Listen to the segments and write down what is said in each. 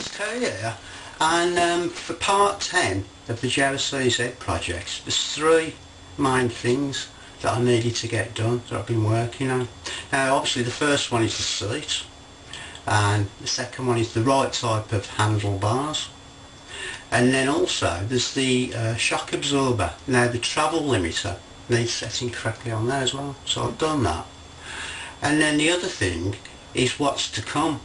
It's Terry here, and for part 10 of the Java CZ project, there's 3 main things that I needed to get done that I've been working on. Now obviously the first one is the seat, and the second one is the right type of handlebars, and then also there's the shock absorber. Now the travel limiter needs setting correctly on there as well, so I've done that. And then the other thing is what's to come,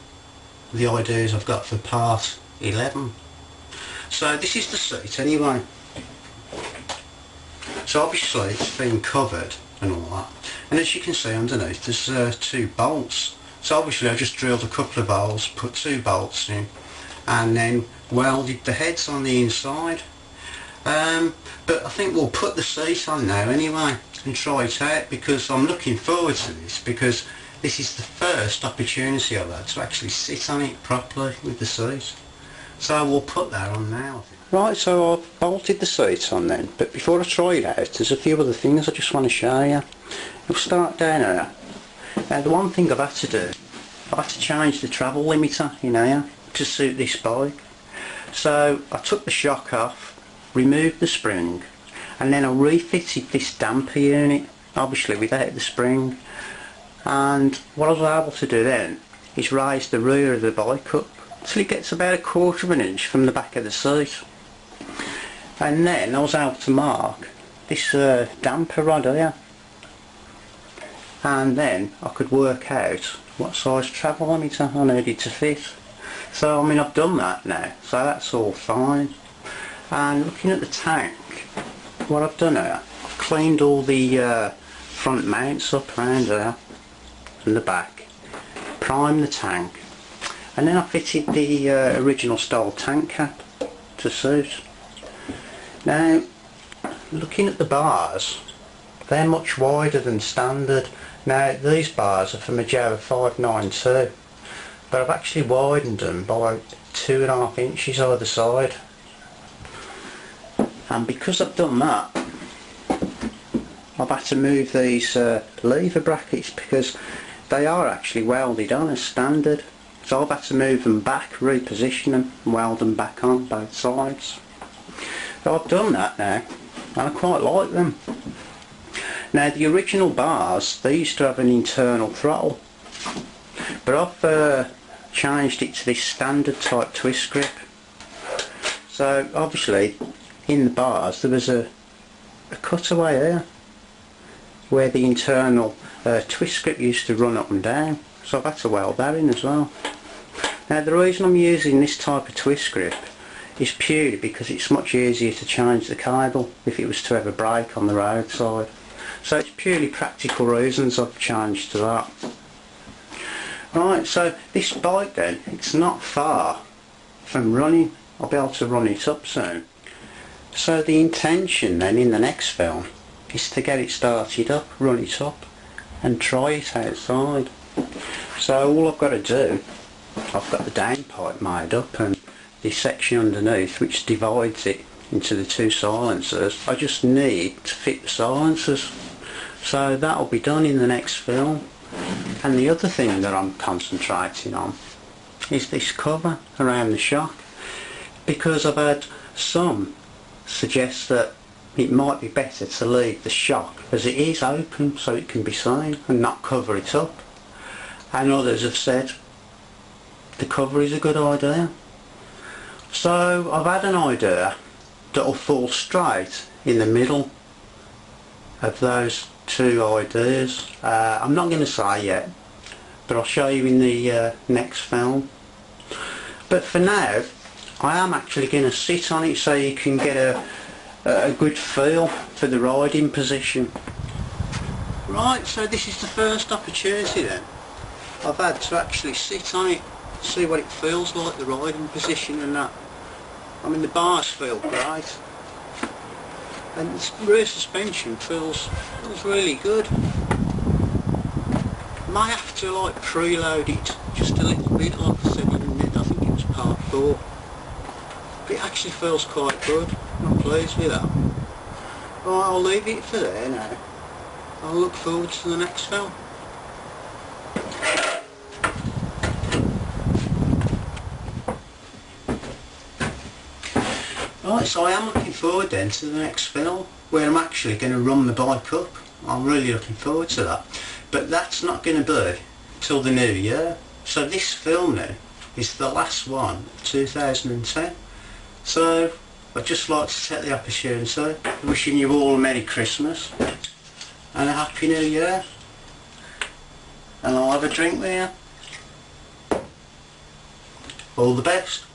the ideas I've got for part 11. So this is the seat anyway. So obviously it's been covered and all that, and as you can see underneath there's 2 bolts. So obviously I just drilled a couple of holes, put 2 bolts in, and then welded the heads on the inside. But I think we'll put the seat on now anyway and try it out, because I'm looking forward to this, because this is the first opportunity I've had to actually sit on it properly with the seat. So we'll put that on now. Right, so I've bolted the seat on then, but before I try it out there's a few other things I just want to show you. We'll start down here. Now the one thing I've had to do, I've had to change the travel limiter in here to suit this bike. So I took the shock off, removed the spring, and then I refitted this damper unit, obviously without the spring. And what I was able to do then is raise the rear of the bike up till it gets about 1/4 of an inch from the back of the seat. And then I was able to mark this damper rod here, and then I could work out what size travel limiter I needed to fit. So I mean, I've done that now, so that's all fine. And looking at the tank, what I've done here, I've cleaned all the front mounts up around there and the back, primed the tank, and then I fitted the original style tank cap to suit. Now looking at the bars, they're much wider than standard. Now these bars are from a Java 592, but I've actually widened them by 2.5 inches either side. And because I've done that, I've had to move these lever brackets, because they are actually welded on as standard. So I've had to move them back, reposition them, and weld them back on both sides. So I've done that now, and I quite like them. Now the original bars, they used to have an internal throttle, but I've changed it to this standard type twist grip. So obviously in the bars there was a cutaway here where the internal twist grip used to run up and down, so I've had to weld that in as well. Now the reason I'm using this type of twist grip is purely because it's much easier to change the cable if it was to ever break on the roadside. So it's purely practical reasons I've changed to that. Right, so this bike then, it's not far from running. I'll be able to run it up soon. So the intention then in the next film is to get it started up, run it up, and try it outside. So all I've got to do, I've got the downpipe made up and this section underneath which divides it into the 2 silencers. I just need to fit the silencers. So that'll be done in the next film. And the other thing that I'm concentrating on is this cover around the shock, because I've had some suggest that it might be better to leave the shock as it is open so it can be seen and not cover it up, and others have said the cover is a good idea. So I've had an idea that will fall straight in the middle of those 2 ideas. I'm not going to say yet, but I'll show you in the next film. But for now I am actually going to sit on it so you can get a good feel for the riding position. Right, so this is the first opportunity then I've had to actually sit on it, see what it feels like, the riding position and that. I mean the bars feel great, and this rear suspension feels really good. Might have to like preload it just a little bit, like I said in I think it was part 4. But it actually feels quite good. I'm pleased with that. Right, I'll leave it for there now. I'll look forward to the next film. So I am looking forward then to the next film where I'm actually going to run the bike up. I'm really looking forward to that. But that's not going to be till the new year. So this film now is the last one, 2010. So I'd just like to take the opportunity wishing you all a Merry Christmas and a Happy New Year. And I'll have a drink with you. All the best.